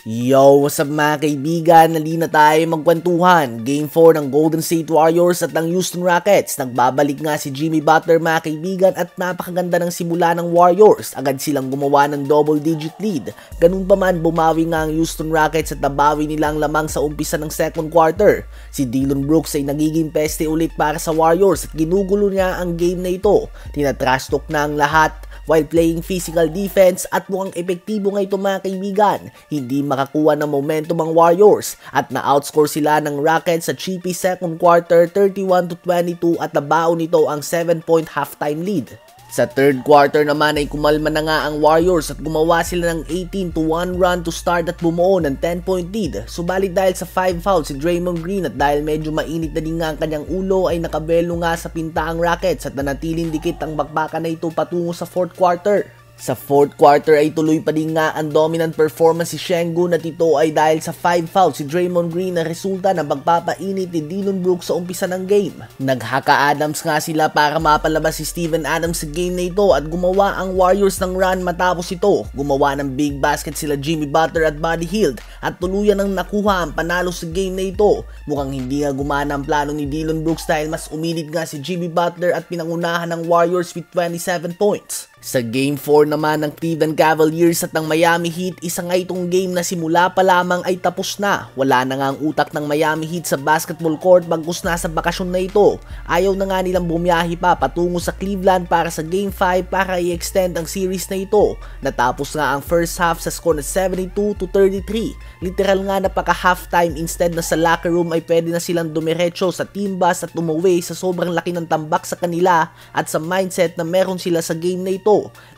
Yo, what's up mga kaibigan? Nalina tayo magkwentuhan. Game 4 ng Golden State Warriors at ng Houston Rockets. Nagbabalik nga si Jimmy Butler mga kaibigan at napakaganda ng simula ng Warriors. Agad silang gumawa ng double-digit lead. Ganun pa man, bumawi nga ang Houston Rockets at nabawi nila ang lamang sa umpisa ng second quarter. Si Dillon Brooks ay nagiging peste ulit para sa Warriors at ginugulo niya ang game na ito. Tinatrash talk na ang lahat while playing physical defense at mukhang epektibo nga ito mga kaibigan. Hindi makakuha ng momentum ang Warriors at na-outscore sila ng Rockets sa cheapy second quarter 31-22 at nabao nito ang 7-point halftime lead. Sa third quarter naman ay kumalma na nga ang Warriors at gumawa sila ng 18-1 run to start at bumuo ng 10-point lead. Subalit dahil sa 5 fouls si Draymond Green at dahil medyo mainit na din nga ang kanyang ulo ay nakabelo nga sa pinta ang Rockets at nanatiling dikit ang bakbakan na ito patungo sa fourth quarter. Sa fourth quarter ay tuloy pa din nga ang dominant performance si Sengun at ito ay dahil sa 5 fouls si Draymond Green na resulta ng pagpapainit ni Dillon Brooks sa umpisa ng game. Naghaka Adams nga sila para mapalabas si Steven Adams sa game na ito at gumawa ang Warriors ng run matapos ito. Gumawa ng big basket sila Jimmy Butler at Buddy Hield at tuluyan ng nakuha ang panalo sa game na ito. Mukhang hindi nga gumana ang plano ni Dillon Brooks dahil mas uminit nga si Jimmy Butler at pinangunahan ng Warriors with 27 points. Sa Game 4 naman ng Cleveland Cavaliers at ng Miami Heat, isa nga itong game na simula pa lamang ay tapos na. Wala na nga ang utak ng Miami Heat sa basketball court bagkus na sa bakasyon na ito. Ayaw na nga nilang bumiyahi pa patungo sa Cleveland para sa Game 5 para i-extend ang series na ito. Natapos nga ang first half sa score na 72-33. Literal nga napaka halftime instead na sa locker room ay pwede na silang dumiretso sa team bus at umuwi sa sobrang laki ng tambak sa kanila at sa mindset na meron sila sa game na ito.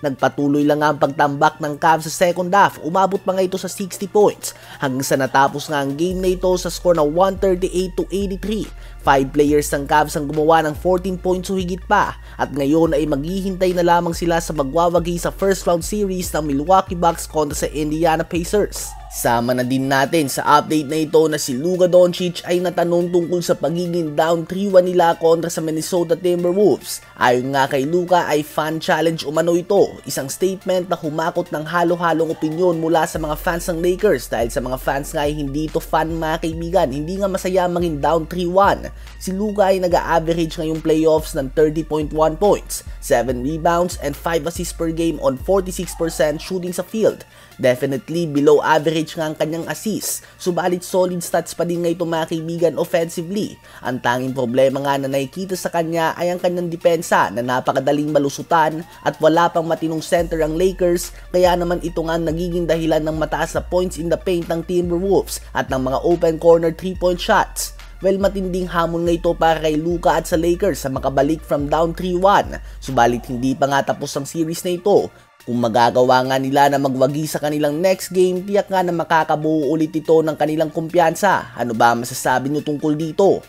Nagpatuloy lang nga ang pagtambak ng Cavs sa second half, umabot pa nga ito sa 60 points hanggang sa natapos nga ang game na ito sa score na 138-83. 5 players ng Cavs ang gumawa ng 14 points o higit pa at ngayon ay maghihintay na lamang sila sa magwawagi sa first round series ng Milwaukee Bucks kontra sa Indiana Pacers. Sama na din natin sa update na ito na si Luka Doncic ay natanong tungkol sa pagiging down 3-1 nila kontra sa Minnesota Timberwolves. Ayon nga kay Luka ay fan challenge umano ito, isang statement na humakot ng halo-halong opinyon mula sa mga fans ng Lakers dahil sa mga fans nga ay hindi ito fan mga kaibigan, hindi nga masaya maging down 3-1. Si Luka ay nag-a-average ngayong playoffs ng 30.1 points, 7 rebounds and 5 assists per game on 46% shooting sa field. Definitely below average nga ang kanyang assist, subalit solid stats pa din nga ito mga kaibigan offensively. Ang tanging problema nga na nakikita sa kanya ay ang kanyang depensa na napakadaling malusutan at wala pang matinong center ang Lakers, kaya naman ito nga nagiging dahilan ng mataas na points in the paint ng Timberwolves at ng mga open corner 3-point shots. Well, matinding hamon nga ito para kay Luka at sa Lakers sa makabalik from down 3-1, subalit hindi pa nga tapos ang series na ito. Kung magagawa nga nila na magwagi sa kanilang next game, tiyak nga na makakabuo ulit ito ng kanilang kumpiyansa. Ano ba masasabi nyo tungkol dito?